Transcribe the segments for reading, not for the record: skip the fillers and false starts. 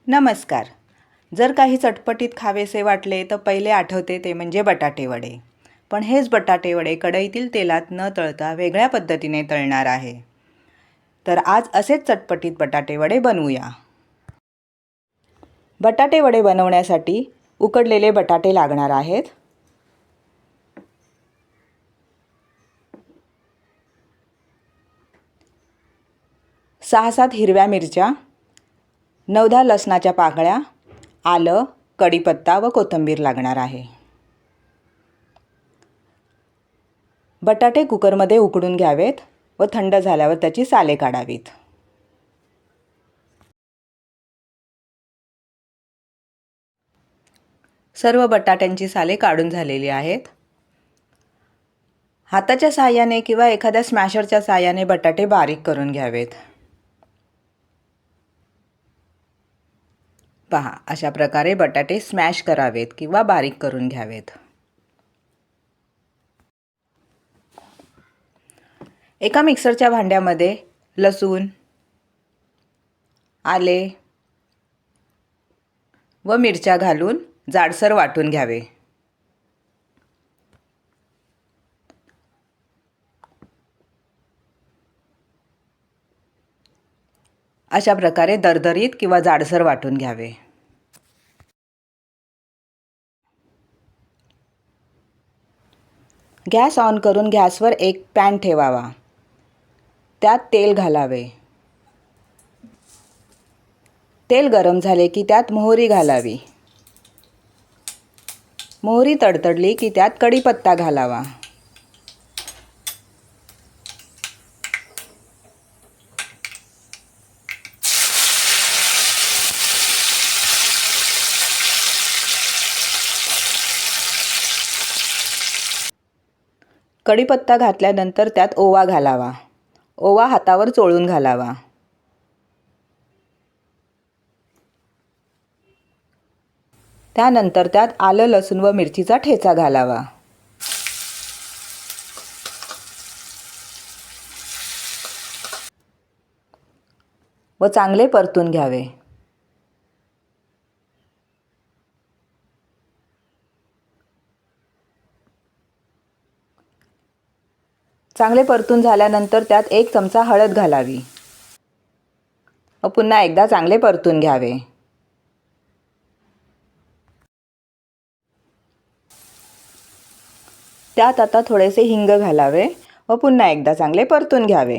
नमस्कार. जर काही चटपटीत खावेसे वाटले तर पहिले आठवते ते म्हणजे बटाटे वडे. पण हेच बटाटे वडे कढईतील तेलात न तळता वेगळ्या पद्धतीने तळणार आहे. तर आज असेच चटपटीत बटाटे वडे बनवूया. बटाटे वडे बनवण्यासाठी उकडलेले बटाटे लागणार आहेत. सहा सात हिरव्या मिरच्या, 9-10 लसणाच्या पाकळ्या, आलं, कढीपत्ता व कोथिंबीर लागणार आहे. बटाटे कुकरमध्ये उकडून घ्यावेत व थंड झाल्यावर त्याची साले काढावीत. सर्व बटाट्यांची साले काढून झालेली आहेत. हाताच्या साहाय्याने किंवा एखाद्या स्मॅशरच्या साहाय्याने बटाटे बारीक करून घ्यावेत. पहा, अशा प्रकारे बटाटे स्मॅश करावेत किंवा बारीक करून घ्यावेत. एका मिक्सरच्या भांड्यामध्ये लसूण, आले व मिरच्या घालून जाडसर वाटून घ्यावे. अशा प्रकारे दरदरीत किंवा जाडसर वाटून घ्यावे. गॅस ऑन करून गॅसवर एक पॅन ठेवावा. त्यात तेल घालावे. तेल गरम झाले की त्यात मोहरी घालावी. मोहरी तडतडली की त्यात कढीपत्ता घालावा. कढीपत्ता घातल्यानंतर त्यात ओवा घालावा. ओवा हातावर चोळून घालावा. त्यानंतर त्यात आलं, लसूण व मिरचीचा ठेचा घालावा. व चांगले परतून घ्यावे. चांगले परतून झाल्यानंतर त्यात 1 चमचा हळद घालावी व पुन्हा एकदा चांगले परतून घ्यावे. त्यात आता थोडेसे हिंग घालावे व पुन्हा एकदा चांगले परतून घ्यावे.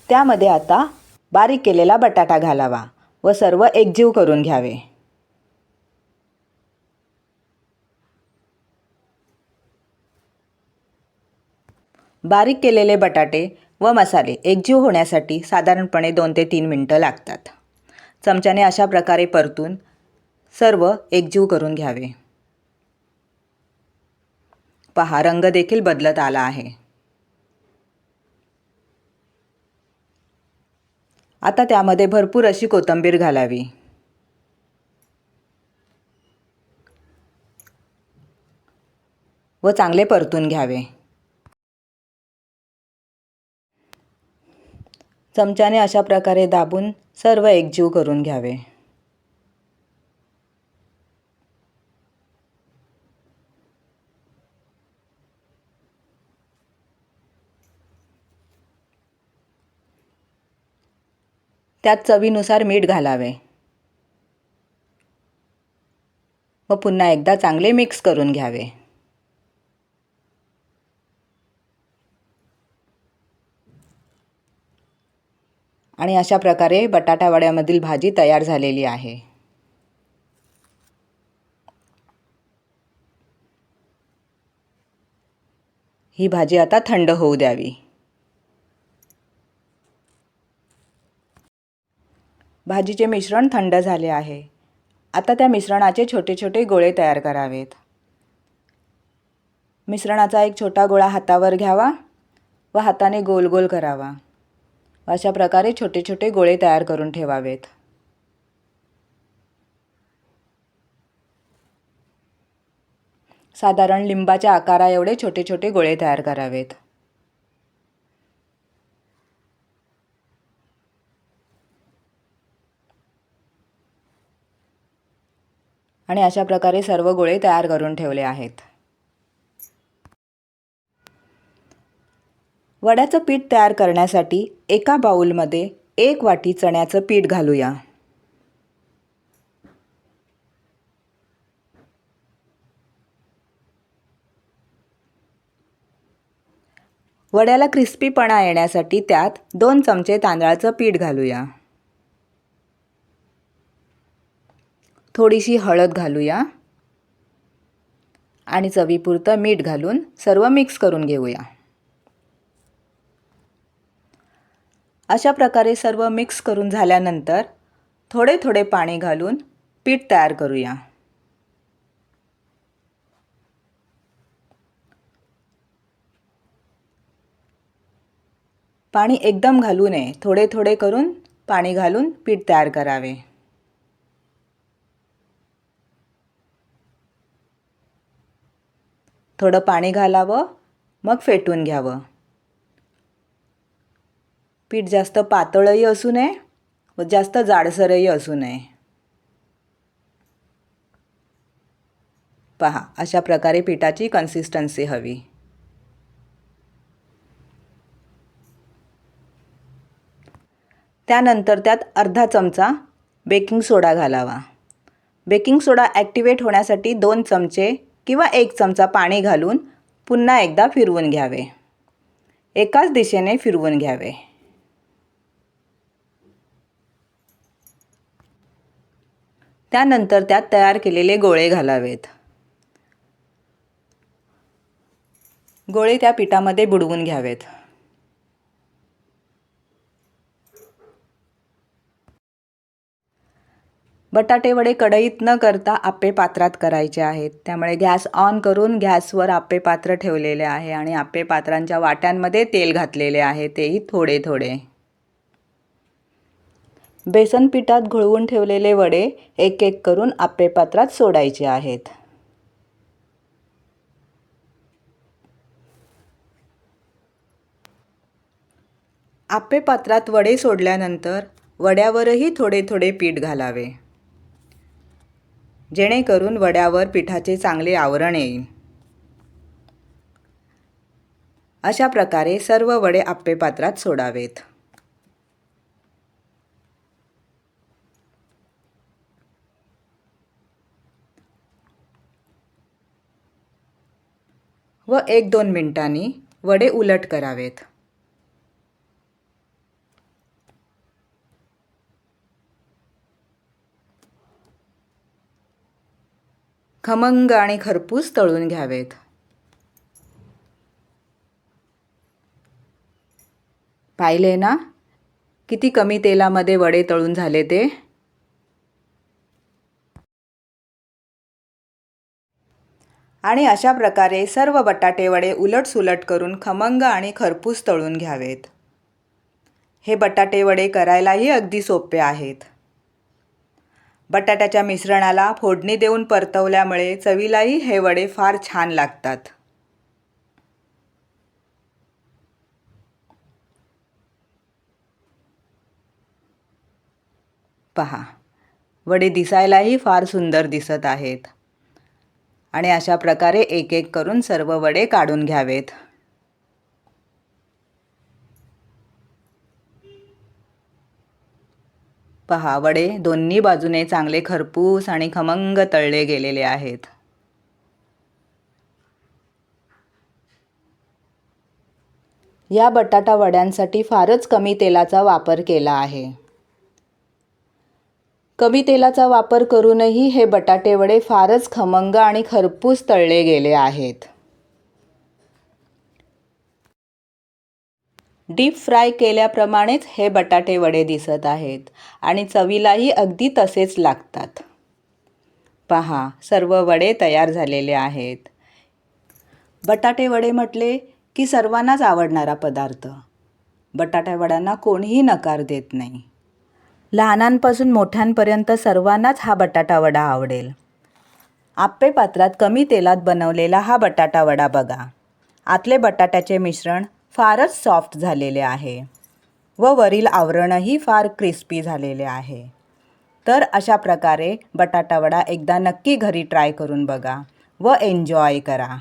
त्यामध्ये आता बारीक केलेला बटाटा घालावा व सर्व एकजीव करून घ्यावे. बारीक केलेले बटाटे व मसाले एकजीव होण्यासाठी साधारणपणे 2 ते 3 मिनिटं लागतात. चमच्याने अशा प्रकारे परतून सर्व एकजीव करून घ्यावे. पहा, रंग देखील बदलत आला आहे. आता त्यामध्ये भरपूर अशी कोथिंबीर घालावी. व चांगले परतून घ्यावे. चमच्याने अशा प्रकारे दाबून सर्व एकजीव करून घ्यावे. त्यात चवीनुसार मीठ घालावे व पुन्हा एकदा चांगले मिक्स करून घ्यावे. आणि अशा प्रकारे बटाटा वड्यामधील भाजी तयार झालेली आहे. ही भाजी आता थंड होऊ द्यावी. भाजीचे मिश्रण थंड झाले आहे. आता त्या मिश्रणाचे छोटे छोटे गोळे तयार करावेत. मिश्रणाचा एक छोटा गोळा हातावर घ्यावा व हाताने गोल गोल करावा. अशा प्रकारे छोटे छोटे गोळे तयार करून ठेवावेत. साधारण लिंबाच्या आकारा एवढे छोटे छोटे गोळे तयार करावेत. आणि अशा प्रकारे सर्व गोळे तयार करून ठेवले आहेत. वड्याचं पीठ तयार करण्यासाठी एका बाउलमध्ये 1 वाटी चण्याचं पीठ घालूया. वड्याला क्रिस्पीपणा येण्यासाठी त्यात 2 चमचे तांदळाचं पीठ घालूया. थोडीशी हळद घालूया आणि चवीपुरतं मीठ घालून सर्व मिक्स करून घेऊया. अशा प्रकारे सर्व मिक्स करून झाल्यानंतर थोडे थोडे पाणी घालून पीठ तयार करूया. पाणी एकदम घालू नये, थोडे थोडे करून पाणी घालून पीठ तयार करावे. थोडं पाणी घालावं, मग फेटून घ्यावं. पीठ जास्त पातळही असू नये व जास्त जाडसरही असू नये. पहा, अशा प्रकारे पिठाची कन्सिस्टन्सी हवी. त्यानंतर त्यात अर्धा चमचा बेकिंग सोडा घालावा. बेकिंग सोडा ॲक्टिवेट होण्यासाठी 2 चमचे किंवा 1 चमचा पाणी घालून पुन्हा एकदा फिरवून घ्यावे. एकाच दिशेने फिरवून घ्यावे. त्यानंतर त्यात तयार केलेले गोळे घालावेत. गोळे त्या पिठामध्ये बुडवून घ्यावेत. बटाटे वडे कढईत न करता आप्पे पात्रात करायचे आहेत. त्यामुळे गॅस ऑन करून गॅसवर आप्पे पात्र ठेवलेले आहे आणि आप्पे पात्रांच्या वाट्यांमध्ये तेल घातलेले आहे, तेही थोडे थोडे. बेसन पिठात घोळवून ठेवलेले वडे एक एक करून आप्पे पात्रात सोडायचे आहेत. आप्पे पात्रात वडे सोडल्यानंतर वड्यावरही थोडे थोडे पीठ घालावे, जेणेकरून वड्यावर पिठाचे चांगले आवरण येईल. अशा प्रकारे सर्व वडे आप्पे पात्रात सोडावेत. व 1-2 मिनिटांनी वडे उलट करावेत. खमंग आणि खरपूस तळून घ्यावेत. पाहिले ना, किती कमी तेलामध्ये वडे तळून झाले ते. आणि अशा प्रकारे सर्व बटाटे वडे उलटसुलट करून खमंग आणि खरपूस तळून घ्यावेत. हे बटाटे वडे करायलाही अगदी सोपे आहेत. बटाट्याच्या मिश्रणाला फोडणी देऊन परतवल्यामुळे चवीलाही हे वडे फार छान लागतात. पहा, वडे दिसायलाही फार सुंदर दिसत आहेत. आणि अशा प्रकारे एक एक करून सर्व वडे काढून घ्यावेत. पहा, वडे दोन्ही बाजूने चांगले खरपूस आणि खमंग तळले गेलेले आहेत. या बटाटा वड्यांसाठी फारच कमी तेलाचा वापर केला आहे. कमी तेलाचा वापर करूनही हे बटाटे वडे फारच खमंग आणि खरपूस तळले गेले आहेत. डीप फ्राय केल्याप्रमाणेच हे बटाटे वडे दिसत आहेत आणि चवीलाही अगदी तसेच लागतात. पहा, सर्व वडे तयार झालेले आहेत. बटाटे वडे म्हटले की सर्वांनाच आवडणारा पदार्थ. बटाटा वड्यांना कोणीही नकार देत नाही. लहानांपासून मोठ्यांपर्यंत सर्वांनाच हा बटाटा वडा आवडेल. आप्पे पात्रात कमी तेलात बनवलेला हा बटाटा वडा बघा. आतले बटाट्याचे मिश्रण फारच सॉफ्ट झालेले आहे व वरील आवरणही फार क्रिस्पी झालेले आहे. तर अशा प्रकारे बटाटा वडा एकदा नक्की घरी ट्राय करून बघा व एन्जॉय करा.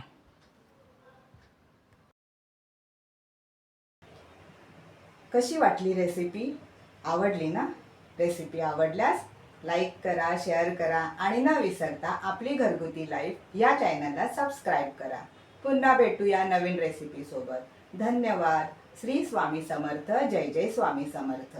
कशी वाटली रेसिपी? आवडली ना? रेसिपी आवडल्यास लाईक करा, शेअर करा आणि न विसरता आपली घरगुती लाईफ या चॅनलला सबस्क्राईब करा. पुन्हा भेटूया नवीन रेसिपी सोबत. धन्यवाद. श्री स्वामी समर्थ. जय जय स्वामी समर्थ.